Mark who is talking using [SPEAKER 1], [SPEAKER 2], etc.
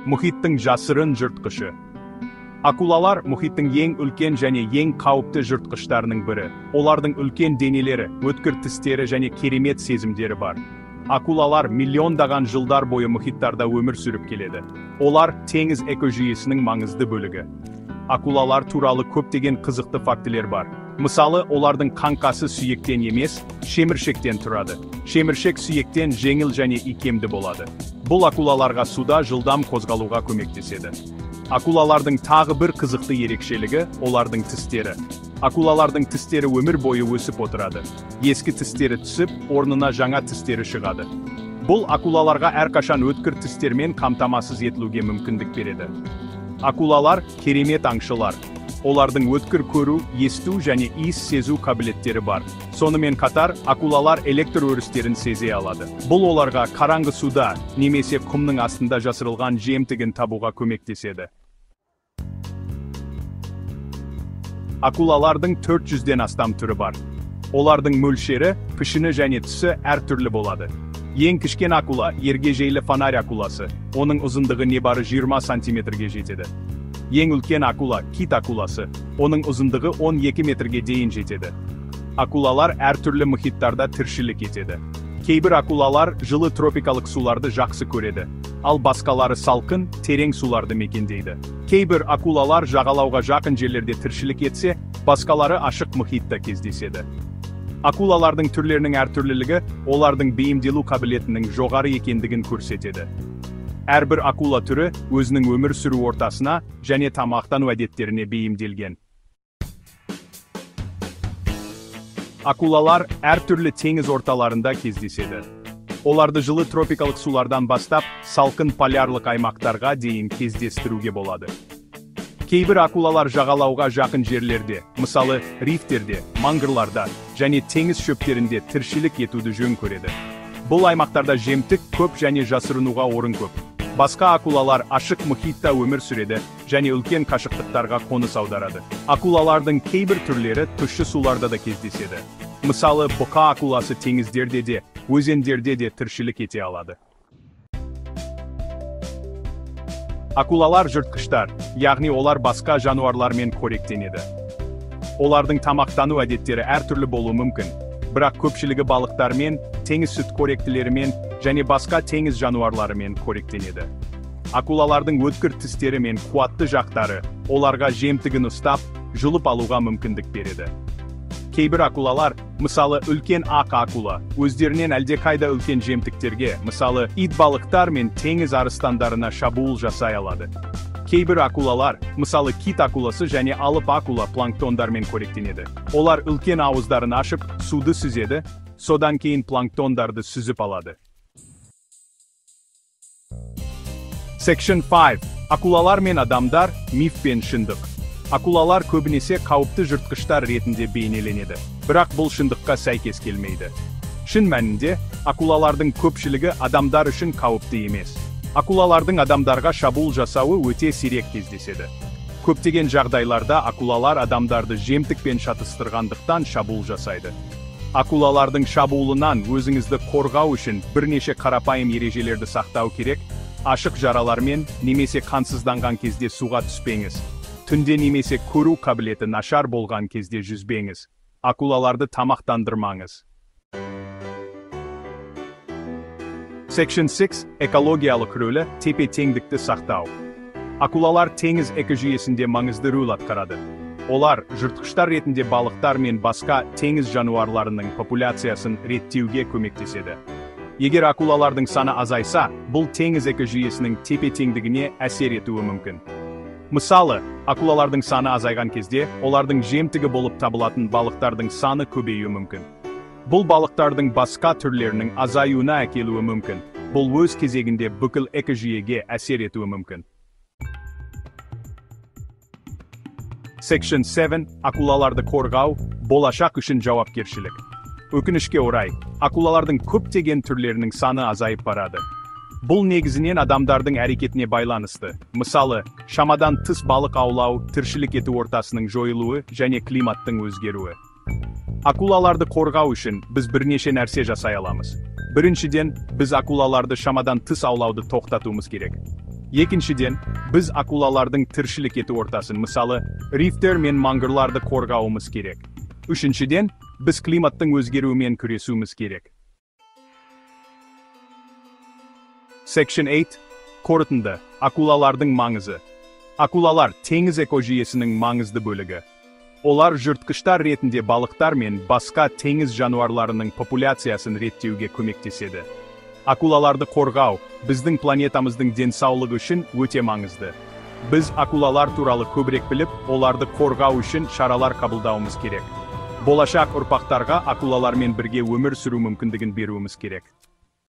[SPEAKER 1] Мұхиттың жасырын жыртқышы. Акулалар мұхиттың ең үлкен және ең қауіпті жыртқыштарының бірі. Олардың үлкен денелері, өткір тістері және керемет сезімдері бар. Акулалар миллиондаған жылдар бойы мұхиттарда өмір сүріп келеді. Олар теңіз экожүйесінің маңызды бөлігі. Акулалар туралы көптеген қызықты фактілер бар. Мысалы, олардың қаңқасы сүйектен емес, шеміршектен тұрады. Шеміршек сүйектен жеңіл және икемді болады. Бұл акулаларға суда жылдам қозғалуға көмектеседі. Акулалардың тағы бір қызықты ерекшелігі – олардың тістері. Акулалардың тістері өмір бойы өсіп отырады. Ескі тістері түсіп, орнына жаңа тістері шығады. Бұл акулаларға әрқашан өткір тістермен қамтамасыз етілуге мүмкіндік береді. Акулалар керемет аңшылар. Олардың өткір көру, есту және иіс сезу қабілеттері бар. Сонымен қатар, акулалар электр өрістерін сезе алады. Бұл оларға қараңғы суда немесе құмның астында жасырылған жемтігін табуға көмектеседі. Акулалардың 400-ден астам түрі бар. Олардың мөлшері, пішіні және түсі әртүрлі болады. Ең кішкен акула ергежейлі фонарь акуласы. Оның ұзындығы небары 20 сантиметрге жетеді. Ең үлкен акула кит акуласы. Оның ұзындығы 12 метрге дейін жетеді. Акулалар әртүрлі мұхиттарда тіршілік етеді. Кейбір акулалар жылы тропикалық суларды жақсы көреді, ал басқалары салқын, терең суларды мекендейді. Кейбір акулалар жағалауға жақын жерлерде тіршілік етсе, басқалары ашық мұхитта кездеседі. Акулалардың түрлерінің әртүрлілігі олардың бейімделу қабілетінің жоғары екендігін көрсетеді. Әрбір акула түрі өзінің өмір сүру ортасына және тамақтану әдеттеріне бейімделген. Акулалар әртүрлі теңіз орталарында кездеседі. Оларды жылы тропикалық сулардан бастап, салқын полярлық аймақтарға дейін кездестіруге болады. Кейбір акулалар жағалауға жақын жерлерде, мысалы рифтерде, мангрларда және теңіз шөптерінде тіршілік етуді жөн көреді. Бұл аймақтарда жемтік көп және жасырынуға орын көп. Басқа акулалар ашық мұхитта өмір сүреді және үлкен қашықтықтарға қоныс аударады. Акулалардың кейбір түрлері тұщы суларда да кездеседі. Мысалы, бұқа акуласы теңіздерде де, өзендерде де тіршілік ете алады. Акулалар жыртқыштар, яғни олар басқа жануарлармен қоректенеді. Олардың тамақтану әдеттері әртүрлі болуы мүмкін, бірақ көпшілігі балықтармен, теңіз сүтқоректілерімен және басқа теңіз жануарларымен қоректенеді. Акулалардың өткір тістері мен қуатты жақтары оларға жемтігін ұстап, жұлып алуға мүмкіндік береді. Кейбір акулалар, мысалы үлкен ақ акула, өздерінен әлдеқайда үлкен жемтіктерге, мысалы ит балықтар мен теңіз арыстандарына шабуыл жасай алады. Кейбір акулалар, мысалы кит акуласы және алып акула планктондармен қоректенеді. Олар үлкен ауыздарын ашып, суды сүзеді, содан кейін планктондарды сүзіп алады. Section 5. Акулалар мен адамдар, миф пен шындық. Акулалар көбінесе қауіпті жыртқыштар ретінде бейнеленеді, бірақ бұл шындыққа сәйкес келмейді. Шын мәнінде, акулалардың көпшілігі адамдар үшін қауіпті емес. Акулалардың адамдарға шабуыл жасауы өте сирек кездеседі. Көптеген жағдайларда акулалар адамдарды жемтікпен шатыстырғандықтан шабуыл жасайды. Акулалардың шабуылынан өзіңізді қорғау үшін бірнеше қарапайым ережелерді сақтау керек. Ашық жаралармен немесе қансызданған кезде суға түспеңіз. Түнде немесе көру қабілеті нашар болған кезде жүзбеңіз. Акулаларды тамақтандырмаңыз. Section 6. Экологиялық рөлі тепе-теңдікті сақтау. Акулалар теңіз экожүйесінде маңызды рөл атқарады. Олар жыртқыштар ретінде балықтар мен басқа теңіз жануарларының популяциясын реттеуге көмектеседі. Егер акулалардың саны азайса, бұл теңіз экожүйесінің тепе-теңдігіне әсер етуі мүмкін. Мысалы, акулалардың саны азайған кезде, олардың жемтігі болып табылатын балықтардың саны көбеюі мүмкін. Бұл балықтардың басқа түрлерінің азаюына әкелуі мүмкін. Бұл өз кезегінде бүкіл экожүйеге әсер етуі мүмкін. Section 7. Акулаларды қорғау, болашақ үшін жауапкершілік. Өкінішке орай, акулалардың көптеген түрлерінің саны азайып барады. Бұл негізінен адамдардың әрекетіне байланысты. Мысалы, шамадан тыс балық аулау, тіршілік ету ортасының жойылуы және климаттың өзгеруі. Акулаларды қорғау үшін біз бірнеше нәрсе жасай аламыз. Біріншіден, біз акулаларды шамадан тыс аулауды тоқтатуымыз керек. Екіншіден, біз акулалардың тіршілік ету ортасын, мысалы, рифтер мен мангырларды қорғауымыз керек. Үшіншіден, біз климаттың өзгеруімен күресуіміз керек. Section 8. Қорытынды. Акулалардың маңызы. Акулалар теңіз экожүйесінің маңызды бөлігі. Олар жыртқыштар ретінде балықтар мен басқа теңіз жануарларының популяциясын реттеуге көмектеседі. Акулаларды қорғау біздің планетамыздың денсаулығы үшін өте маңызды. Біз акулалар туралы көбірек біліп, оларды қорғау үшін шаралар қабылдауымыз керек. Болашақ ұрпақтарға акулалармен бірге өмір сүру мүмкіндігін беруіміз керек.